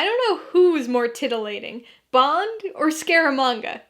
I don't know who was more titillating, Bond or Scaramanga.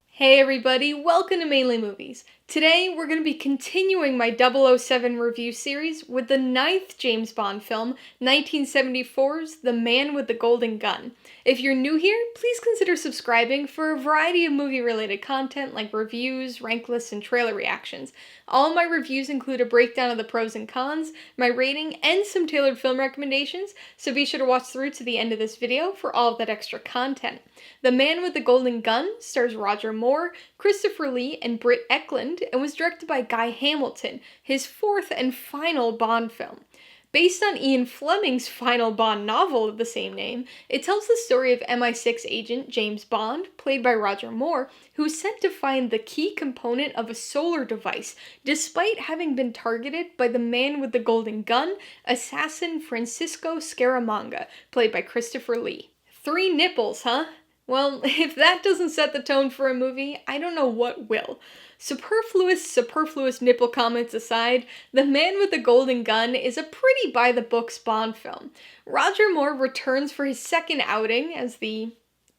Hey everybody, welcome to Mainely Movies. Today we're going to be continuing my 007 review series with the 9th James Bond film, 1974's The Man with the Golden Gun. If you're new here, please consider subscribing for a variety of movie-related content like reviews, rank lists, and trailer reactions. All of my reviews include a breakdown of the pros and cons, my rating, and some tailored film recommendations, so be sure to watch through to the end of this video for all of that extra content. The Man with the Golden Gun stars Roger Moore, Christopher Lee, and Britt Ekland, and was directed by Guy Hamilton, his 4th and final Bond film. Based on Ian Fleming's final Bond novel of the same name, it tells the story of MI6 agent James Bond, played by Roger Moore, who is sent to find the key component of a solar device, despite having been targeted by the Man with the Golden Gun, assassin Francisco Scaramanga, played by Christopher Lee. 3 nipples, huh? Well, if that doesn't set the tone for a movie, I don't know what will. Superfluous nipple comments aside, The Man with the Golden Gun is a pretty by-the-books Bond film. Roger Moore returns for his second outing as the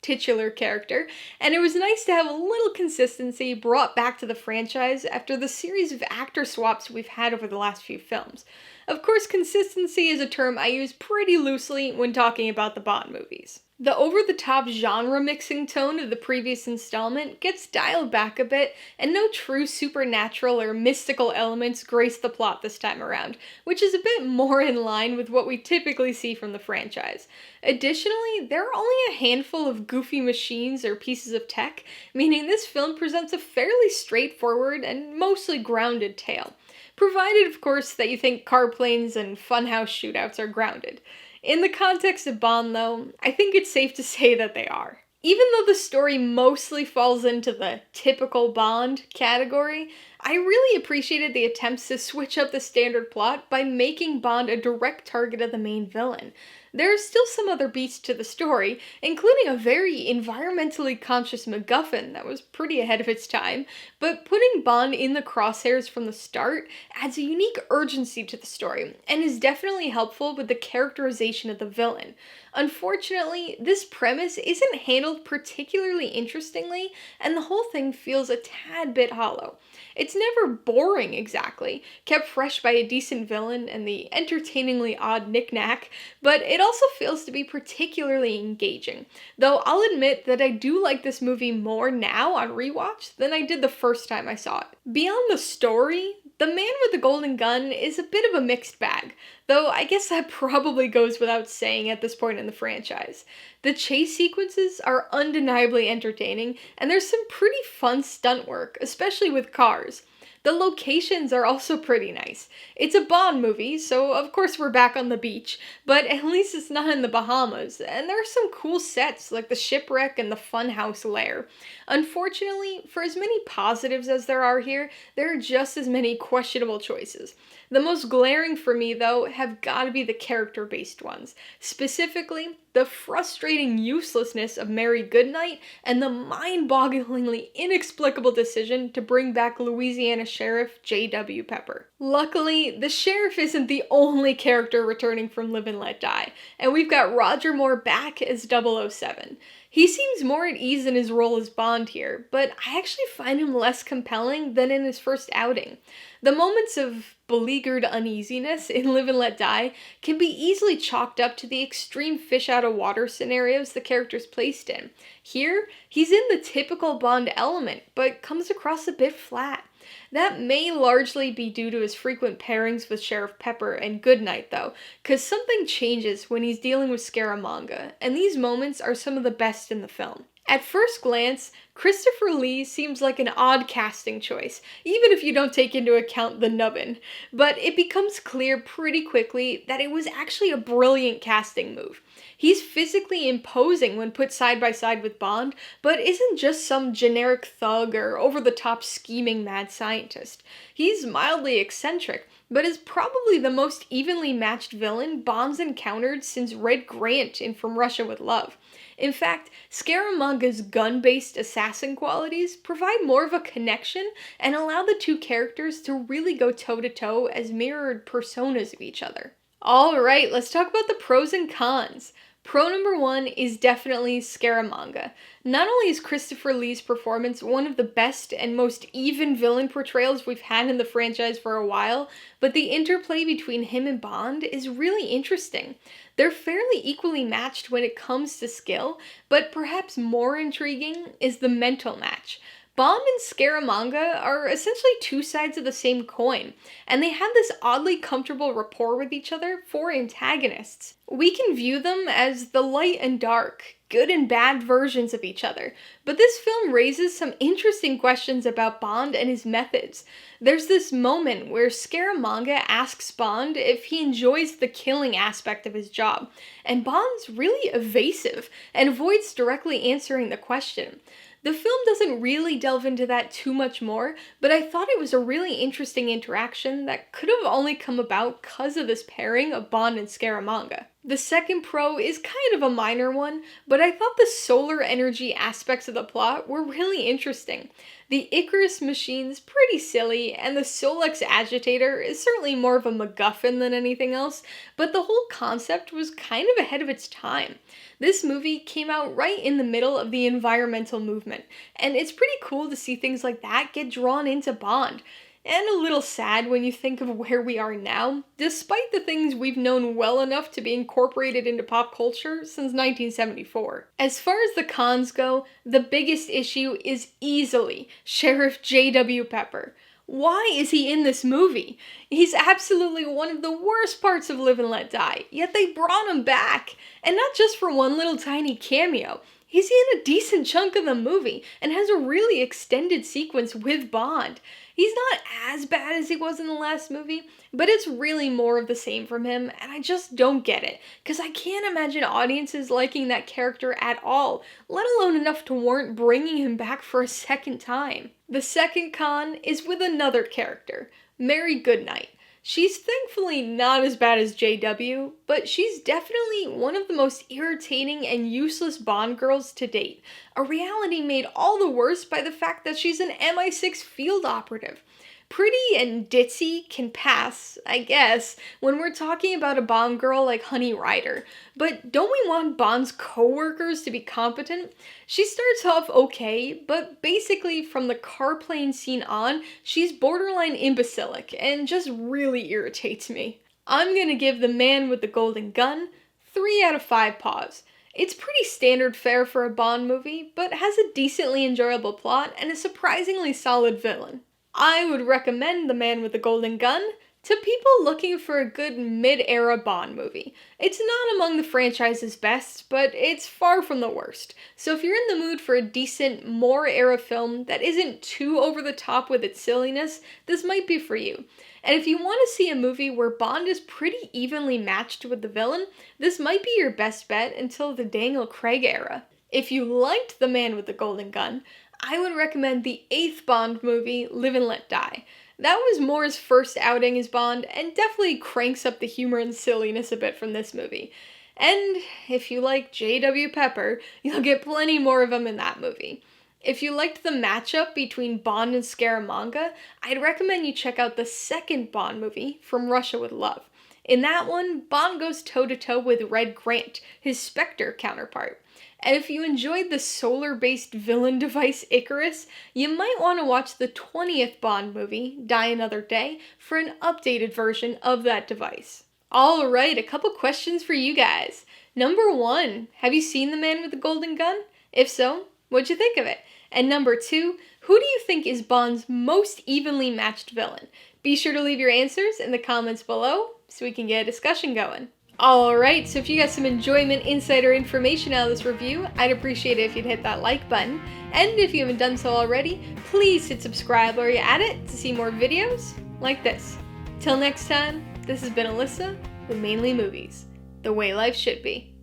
titular character, and it was nice to have a little consistency brought back to the franchise after the series of actor swaps we've had over the last few films. Of course, consistency is a term I use pretty loosely when talking about the Bond movies. The over-the-top genre-mixing tone of the previous installment gets dialed back a bit, and no true supernatural or mystical elements grace the plot this time around, which is a bit more in line with what we typically see from the franchise. Additionally, there are only a handful of goofy machines or pieces of tech, meaning this film presents a fairly straightforward and mostly grounded tale. Provided, of course, that you think car planes and funhouse shootouts are grounded. In the context of Bond, though, I think it's safe to say that they are. Even though the story mostly falls into the typical Bond category, I really appreciated the attempts to switch up the standard plot by making Bond a direct target of the main villain. There are still some other beats to the story, including a very environmentally conscious MacGuffin that was pretty ahead of its time, but putting Bond in the crosshairs from the start adds a unique urgency to the story, and is definitely helpful with the characterization of the villain. Unfortunately, this premise isn't handled particularly interestingly, and the whole thing feels a tad bit hollow. It's never boring exactly, kept fresh by a decent villain and the entertainingly odd knick-knack, but it also feels to be particularly engaging, though I'll admit that I do like this movie more now on rewatch than I did the first time I saw it. Beyond the story, The Man with the Golden Gun is a bit of a mixed bag, though I guess that probably goes without saying at this point in the franchise. The chase sequences are undeniably entertaining, and there's some pretty fun stunt work, especially with cars. The locations are also pretty nice. It's a Bond movie, so of course we're back on the beach, but at least it's not in the Bahamas, and there are some cool sets like the shipwreck and the funhouse lair. Unfortunately, for as many positives as there are here, there are just as many questionable choices. The most glaring for me, though, have gotta be the character-based ones. Specifically, the frustrating uselessness of Mary Goodnight and the mind-bogglingly inexplicable decision to bring back Louisiana Sheriff J.W. Pepper. Luckily, the sheriff isn't the only character returning from Live and Let Die, and we've got Roger Moore back as 007. He seems more at ease in his role as Bond here, but I actually find him less compelling than in his first outing. The moments of beleaguered uneasiness in Live and Let Die can be easily chalked up to the extreme fish-out-of-water scenarios the character's placed in. Here, he's in the typical Bond element, but comes across a bit flat. That may largely be due to his frequent pairings with Sheriff Pepper and Goodnight, though, cause something changes when he's dealing with Scaramanga, and these moments are some of the best in the film. At first glance, Christopher Lee seems like an odd casting choice, even if you don't take into account the nubbin, but it becomes clear pretty quickly that it was actually a brilliant casting move. He's physically imposing when put side by side with Bond, but isn't just some generic thug or over-the-top scheming mad scientist. He's mildly eccentric, but is probably the most evenly matched villain Bond's encountered since Red Grant in From Russia with Love. In fact, Scaramanga's gun-based assassin qualities provide more of a connection and allow the two characters to really go toe-to-toe as mirrored personas of each other. Alright, let's talk about the pros and cons. Pro number one is definitely Scaramanga. Not only is Christopher Lee's performance one of the best and most even villain portrayals we've had in the franchise for a while, but the interplay between him and Bond is really interesting. They're fairly equally matched when it comes to skill, but perhaps more intriguing is the mental match. Bond and Scaramanga are essentially two sides of the same coin, and they have this oddly comfortable rapport with each other for antagonists. We can view them as the light and dark, good and bad versions of each other, but this film raises some interesting questions about Bond and his methods. There's this moment where Scaramanga asks Bond if he enjoys the killing aspect of his job, and Bond's really evasive and avoids directly answering the question. The film doesn't really delve into that too much more, but I thought it was a really interesting interaction that could have only come about because of this pairing of Bond and Scaramanga. The second pro is kind of a minor one, but I thought the solar energy aspects of the plot were really interesting. The Icarus machine's pretty silly, and the Solex agitator is certainly more of a MacGuffin than anything else, but the whole concept was kind of ahead of its time. This movie came out right in the middle of the environmental movement, and it's pretty cool to see things like that get drawn into Bond. And a little sad when you think of where we are now, despite the things we've known well enough to be incorporated into pop culture since 1974. As far as the cons go, the biggest issue is easily Sheriff J.W. Pepper. Why is he in this movie? He's absolutely one of the worst parts of Live and Let Die, yet they brought him back. And not just for one little tiny cameo. He's in a decent chunk of the movie and has a really extended sequence with Bond. He's not as bad as he was in the last movie, but it's really more of the same from him, and I just don't get it, because I can't imagine audiences liking that character at all, let alone enough to warrant bringing him back for a second time. The second con is with another character, Mary Goodnight. She's thankfully not as bad as JW, but she's definitely one of the most irritating and useless Bond girls to date. A reality made all the worse by the fact that she's an MI6 field operative. Pretty and ditzy can pass, I guess, when we're talking about a Bond girl like Honey Rider. But don't we want Bond's co-workers to be competent? She starts off okay, but basically from the car plane scene on, she's borderline imbecilic and just really irritates me. I'm gonna give The Man with the Golden Gun 3 out of 5 paws. It's pretty standard fare for a Bond movie, but has a decently enjoyable plot and a surprisingly solid villain. I would recommend The Man with the Golden Gun to people looking for a good mid-era Bond movie. It's not among the franchise's best, but it's far from the worst. So if you're in the mood for a decent, more-era film that isn't too over-the-top with its silliness, this might be for you. And if you want to see a movie where Bond is pretty evenly matched with the villain, this might be your best bet until the Daniel Craig era. If you liked The Man with the Golden Gun, I would recommend the 8th Bond movie, Live and Let Die. That was more his first outing as Bond, and definitely cranks up the humor and silliness a bit from this movie. And if you like J.W. Pepper, you'll get plenty more of him in that movie. If you liked the matchup between Bond and Scaramanga, I'd recommend you check out the 2nd Bond movie, From Russia with Love. In that one, Bond goes toe-to-toe with Red Grant, his Spectre counterpart. And if you enjoyed the solar-based villain device Icarus, you might want to watch the 20th Bond movie, Die Another Day, for an updated version of that device. Alright, a couple questions for you guys. Number 1, have you seen The Man with the Golden Gun? If so, what'd you think of it? And number 2, who do you think is Bond's most evenly matched villain? Be sure to leave your answers in the comments below so we can get a discussion going. Alright, so if you got some enjoyment, insight, or information out of this review, I'd appreciate it if you'd hit that like button. And if you haven't done so already, please hit subscribe while you're at it to see more videos like this. Till next time, this has been Alyssa with Mainely Movies, the way life should be.